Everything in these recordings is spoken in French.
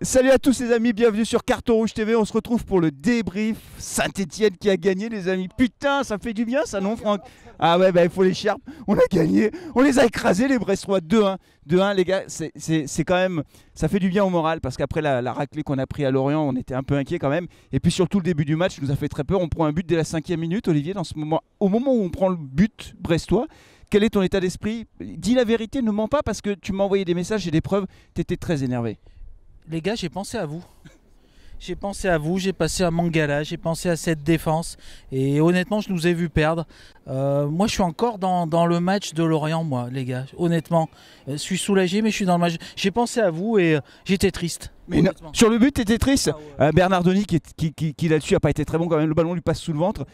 Salut à tous les amis, bienvenue sur Carton Rouge TV, on se retrouve pour le débrief. Saint-Etienne qui a gagné les amis, putain ça fait du bien ça non Franck? Ah ouais bah il faut l'écharpe, on a gagné, on les a écrasés les Brestois 2-1. 2-1 les gars, c'est quand même, ça fait du bien au moral parce qu'après la raclée qu'on a pris à Lorient, on était un peu inquiet quand même. Et puis surtout le début du match nous a fait très peur, on prend un but dès la 5e minute Olivier dans ce moment. Au moment où on prend le but brestois, quel est ton état d'esprit? Dis la vérité, ne mens pas parce que tu m'as envoyé des messages et des preuves, t'étais très énervé. Les gars, j'ai pensé à vous. J'ai pensé à vous, j'ai pensé à Mangala, j'ai pensé à cette défense. Et honnêtement, je nous ai vu perdre. Moi, je suis encore dans le match de Lorient, moi, les gars. Honnêtement, je suis soulagé, mais je suis dans le match. J'ai pensé à vous et j'étais triste. Mais non, sur le but, t'étais triste. Ah ouais. Bernardoni qui là-dessus n'a pas été très bon quand même. Le ballon lui passe sous le ventre.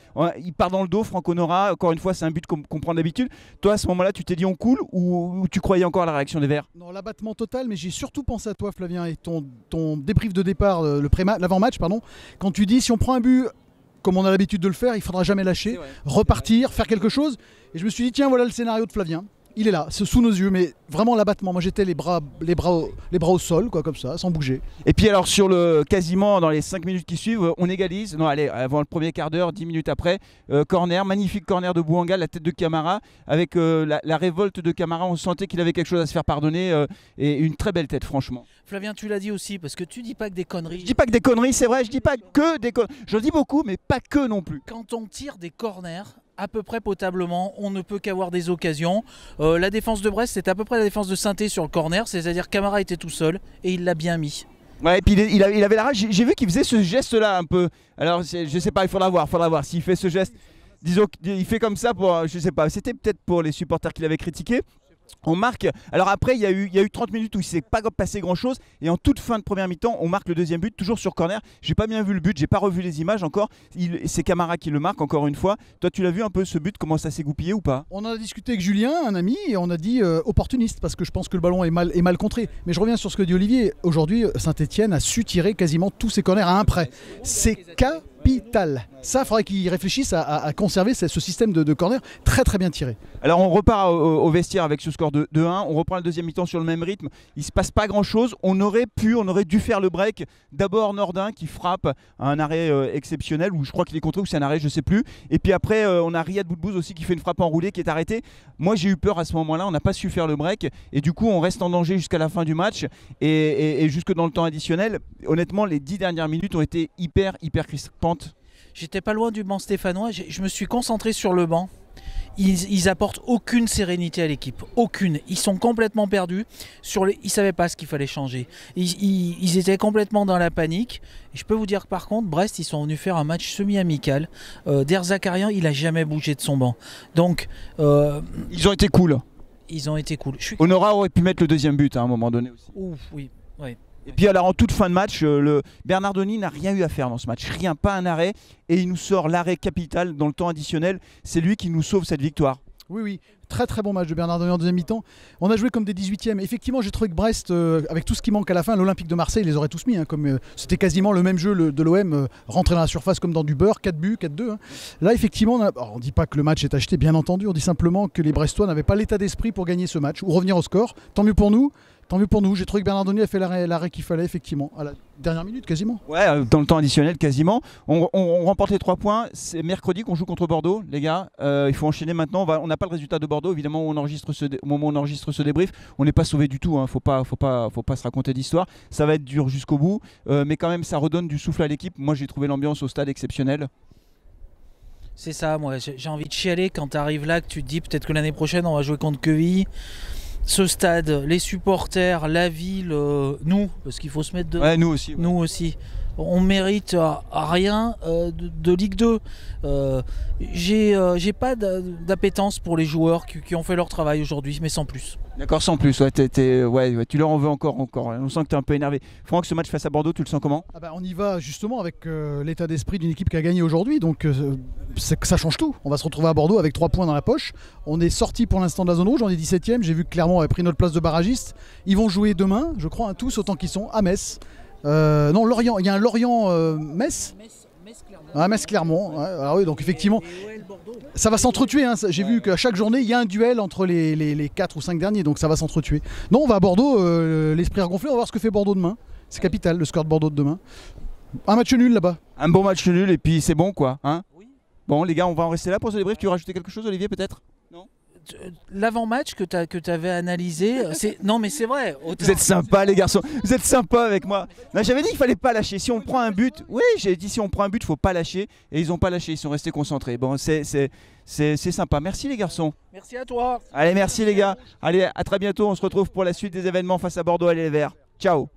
Il part dans le dos, Franck Honora. Encore une fois, c'est un but qu'on prend d'habitude. Toi, à ce moment-là, tu t'es dit on coule ou tu croyais encore à la réaction des Verts? Non, l'abattement total, mais j'ai surtout pensé à toi, Flavien, et ton débrief de départ, l'avant-match, pardon, quand tu dis si on prend un but comme on a l'habitude de le faire, il faudra jamais lâcher, repartir, faire quelque chose. Et je me suis dit tiens, voilà le scénario de Flavien. Il est là, c'est sous nos yeux, mais vraiment l'abattement. Moi j'étais les bras au sol, quoi, comme ça, sans bouger. Et puis alors quasiment dans les 5 minutes qui suivent, on égalise. Non allez, avant le premier quart d'heure, 10 minutes après, corner, magnifique corner de Bouanga, la tête de Camara. Avec la révolte de Camara, on sentait qu'il avait quelque chose à se faire pardonner. Et une très belle tête franchement. Flavien, tu l'as dit aussi, parce que tu dis pas que des conneries. Je dis pas que des conneries, c'est vrai, je dis pas que des conneries. Je dis beaucoup, mais pas que non plus. Quand on tire des corners à peu près potablement, on ne peut qu'avoir des occasions. La défense de Brest, c'était à peu près la défense de Saint-Étienne sur le corner, c'est-à-dire Camara était tout seul et il l'a bien mis. Ouais, et puis il avait la rage. J'ai vu qu'il faisait ce geste-là un peu. Alors, je sais pas, il faudra voir s'il fait ce geste. Disons qu'il fait comme ça pour, je sais pas, c'était peut-être pour les supporters qu'il avait critiqué. On marque, alors après il y a eu 30 minutes où il ne s'est pas passé grand chose et en toute fin de première mi-temps on marque le deuxième but, toujours sur corner. J'ai pas bien vu le but, j'ai pas revu les images encore, c'est Camara qui le marque encore une fois. Toi tu l'as vu un peu ce but, comment ça s'est goupillé ou pas? On en a discuté avec Julien, un ami, et on a dit opportuniste, parce que je pense que le ballon est mal contré. Mais je reviens sur ce que dit Olivier, aujourd'hui Saint-Etienne a su tirer quasiment tous ses corners à un près. C'est capital. Ça, il faudrait qu'ils réfléchissent à conserver ce système de corner très très bien tiré. Alors on repart au vestiaire avec ce score de 2-1, on reprend le deuxième mi-temps sur le même rythme, il ne se passe pas grand chose, on aurait dû faire le break. D'abord Nordin qui frappe à un arrêt exceptionnel, ou je crois qu'il est contré ou c'est un arrêt, je sais plus. Et puis après on a Riyad Boudbouz aussi qui fait une frappe enroulée qui est arrêtée. Moi j'ai eu peur à ce moment-là, on n'a pas su faire le break et du coup on reste en danger jusqu'à la fin du match et jusque dans le temps additionnel. Honnêtement les 10 dernières minutes ont été hyper crispantes. J'étais pas loin du banc stéphanois, je me suis concentré sur le banc. Ils apportent aucune sérénité à l'équipe, aucune. Ils sont complètement perdus. Ils savaient pas ce qu'il fallait changer. Ils étaient complètement dans la panique. Et je peux vous dire que par contre, Brest, ils sont venus faire un match semi-amical. Der Zakarian, il a jamais bougé de son banc. Donc, ils ont été cool. Ils ont été cool. Honora aurait pu mettre le deuxième but à un moment donné aussi. Ouf, oui. Et puis alors en toute fin de match, le Bernardoni n'a rien eu à faire dans ce match, rien, pas un arrêt, et il nous sort l'arrêt capital dans le temps additionnel, c'est lui qui nous sauve cette victoire. Oui, très très bon match de Bernardoni en deuxième mi-temps. On a joué comme des 18e. Effectivement, j'ai trouvé que Brest, avec tout ce qui manque à la fin, l'Olympique de Marseille, ils les aurait tous mis. Comme c'était quasiment le même jeu de l'OM, rentrer dans la surface comme dans du beurre, 4 buts, 4-2. Là, effectivement, on ne dit pas que le match est acheté, bien entendu. On dit simplement que les Brestois n'avaient pas l'état d'esprit pour gagner ce match ou revenir au score. Tant mieux pour nous. Tant mieux pour nous, j'ai trouvé que Bernardoni a fait l'arrêt qu'il fallait effectivement, à la dernière minute quasiment. Ouais, dans le temps additionnel quasiment. On remporte les 3 points, c'est mercredi qu'on joue contre Bordeaux, les gars. Il faut enchaîner maintenant, on n'a pas le résultat de Bordeaux, évidemment au moment où on enregistre ce débrief. On n'est pas sauvé du tout, faut pas se raconter d'histoire. Ça va être dur jusqu'au bout, mais quand même ça redonne du souffle à l'équipe. Moi j'ai trouvé l'ambiance au stade exceptionnelle. C'est ça, moi j'ai envie de chialer quand tu arrives là, que tu te dis peut-être que l'année prochaine on va jouer contre Quevilly. Ce stade, les supporters, la ville, nous, parce qu'il faut se mettre dedans. Ouais, nous aussi. Ouais. Nous aussi. On mérite rien de Ligue 2. J'ai pas d'appétence pour les joueurs qui ont fait leur travail aujourd'hui, mais sans plus. D'accord, sans plus. Ouais, tu leur en veux encore. On sent que tu es un peu énervé. Franck, ce match face à Bordeaux, tu le sens comment? On y va justement avec l'état d'esprit d'une équipe qui a gagné aujourd'hui. Donc ça change tout. On va se retrouver à Bordeaux avec 3 points dans la poche. On est sorti pour l'instant de la zone rouge. On est 17e. J'ai vu que Clermont avait pris notre place de barragiste. Ils vont jouer demain, je crois, tous autant qu'ils sont, à Metz. Non, Lorient. Il y a un Lorient-Metz. Metz-Clermont. Ouais, alors oui, donc effectivement, ça va s'entretuer. J'ai vu qu'à chaque journée, il y a un duel entre les 4 ou 5 derniers. Donc ça va s'entretuer. Non, on va à Bordeaux, l'esprit regonflé. On va voir ce que fait Bordeaux demain. C'est capital, le score de Bordeaux de demain. Un match nul là-bas. Un bon match nul et puis c'est bon quoi. Hein, Oui. bon les gars, on va en rester là pour ce débrief. Tu veux rajouter quelque chose Olivier peut-être? L'avant-match que tu avais analysé, non mais c'est vrai. Vous êtes sympas les garçons, vous êtes sympas avec moi. J'avais dit qu'il fallait pas lâcher. Si on prend un but, oui, j'ai dit si on prend un but, faut pas lâcher. Et ils ont pas lâché, ils sont restés concentrés. Bon, c'est sympa. Merci les garçons. Merci à toi. Allez, merci les gars. Allez, à très bientôt. On se retrouve pour la suite des événements face à Bordeaux. Allez les Verts. Ciao.